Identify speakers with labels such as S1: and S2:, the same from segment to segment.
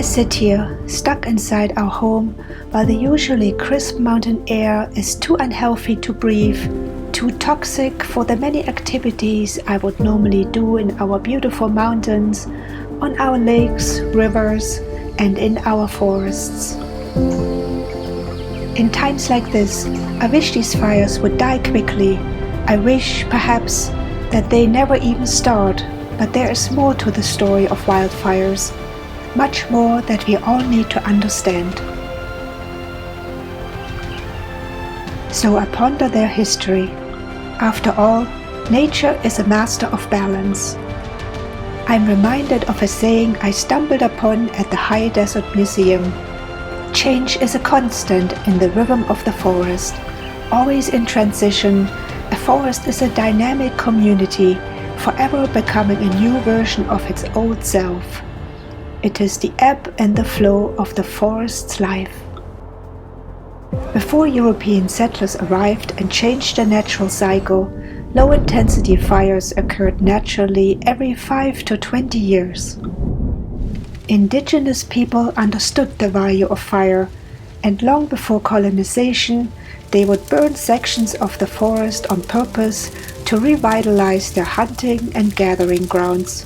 S1: sit here, stuck inside our home, while the usually crisp mountain air is too unhealthy to breathe, too toxic for the many activities I would normally do in our beautiful mountains, on our lakes, rivers, and in our forests. In times like this, I wish these fires would die quickly. I wish, perhaps, that they never even start, but there is more to the story of wildfires, much more that we all need to understand. So I ponder their history. After all, nature is a master of balance. I'm reminded of a saying I stumbled upon at the High Desert Museum. Change is a constant in the rhythm of the forest. Always in transition, a forest is a dynamic community, forever becoming a new version of its old self. It is the ebb and the flow of the forest's life. Before European settlers arrived and changed the natural cycle, low-intensity fires occurred naturally every 5 to 20 years. Indigenous people understood the value of fire, and long before colonization, they would burn sections of the forest on purpose to revitalize their hunting and gathering grounds.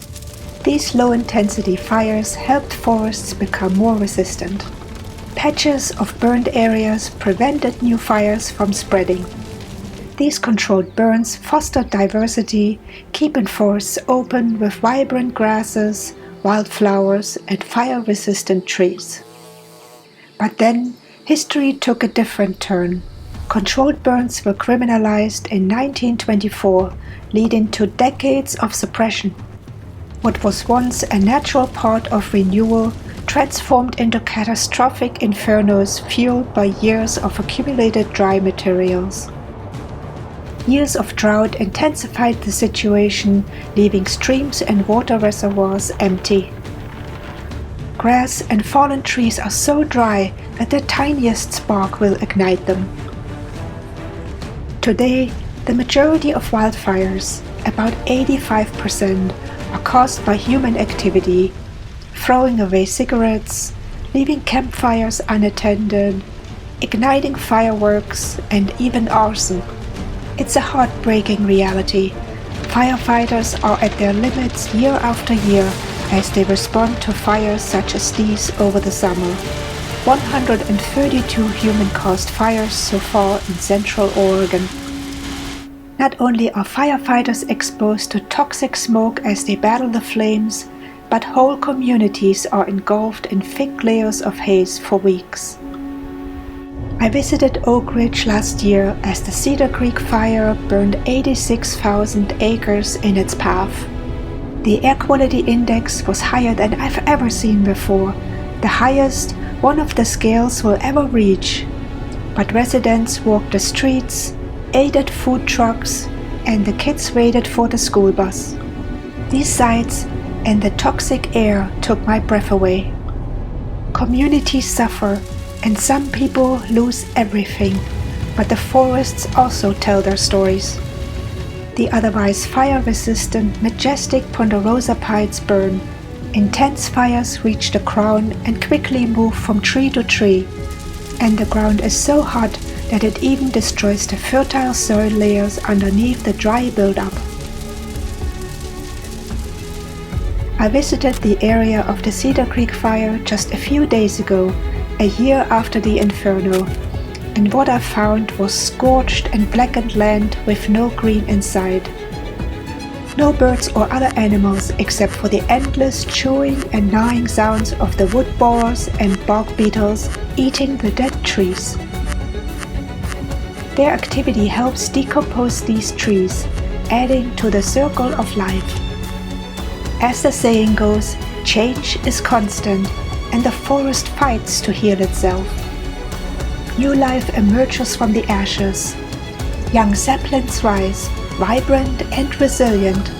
S1: These low-intensity fires helped forests become more resistant. Patches of burned areas prevented new fires from spreading. These controlled burns fostered diversity, keeping forests open with vibrant grasses, wildflowers, and fire-resistant trees. But then, history took a different turn. Controlled burns were criminalized in 1924, leading to decades of suppression. What was once a natural part of renewal transformed into catastrophic infernos fueled by years of accumulated dry materials. Years of drought intensified the situation, leaving streams and water reservoirs empty. Grass and fallen trees are so dry that the tiniest spark will ignite them. Today, the majority of wildfires, about 85%, are caused by human activity, throwing away cigarettes, leaving campfires unattended, igniting fireworks, and even arson. It's a heartbreaking reality. Firefighters are at their limits year after year as they respond to fires such as these over the summer. 132 human-caused fires so far in Central Oregon. Not only are firefighters exposed to toxic smoke as they battle the flames, but whole communities are engulfed in thick layers of haze for weeks. I visited Oakridge last year as the Cedar Creek Fire burned 86,000 acres in its path. The air quality index was higher than I've ever seen before, the highest one of the scales will ever reach. But residents walked the streets, ate at food trucks, and the kids waited for the school bus. These sights and the toxic air took my breath away. Communities suffer, and some people lose everything, but the forests also tell their stories. The otherwise fire-resistant, majestic ponderosa pines burn. Intense fires reach the crown and quickly move from tree to tree, and the ground is so hot that it even destroys the fertile soil layers underneath the dry buildup. I visited the area of the Cedar Creek Fire just a few days ago, a year after the inferno, and what I found was scorched and blackened land with no green inside. No birds or other animals except for the endless chewing and gnawing sounds of the wood borers and bog beetles eating the dead trees. Their activity helps decompose these trees, adding to the circle of life. As the saying goes, change is constant, and the forest fights to heal itself. New life emerges from the ashes. Young saplings rise, vibrant and resilient.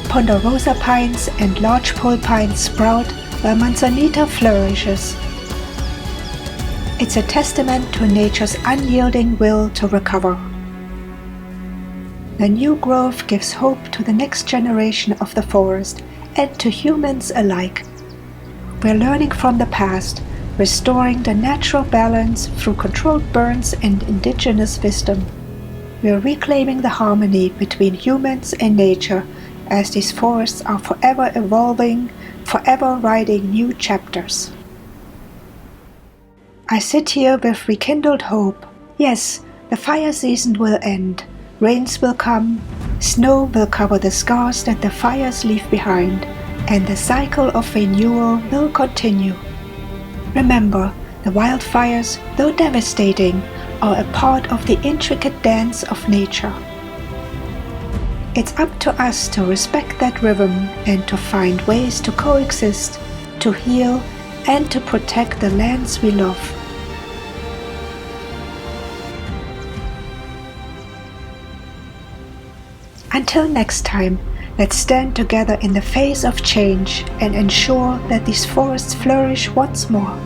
S1: Ponderosa pines and lodgepole pines sprout while manzanita flourishes. It's a testament to nature's unyielding will to recover. The new growth gives hope to the next generation of the forest and to humans alike. We're learning from the past, restoring the natural balance through controlled burns and indigenous wisdom. We're reclaiming the harmony between humans and nature as these forests are forever evolving, forever writing new chapters. I sit here with rekindled hope. Yes, the fire season will end, rains will come, snow will cover the scars that the fires leave behind, and the cycle of renewal will continue. Remember, the wildfires, though devastating, are a part of the intricate dance of nature. It's up to us to respect that rhythm and to find ways to coexist, to heal, and to protect the lands we love. Until next time, let's stand together in the face of change and ensure that these forests flourish once more.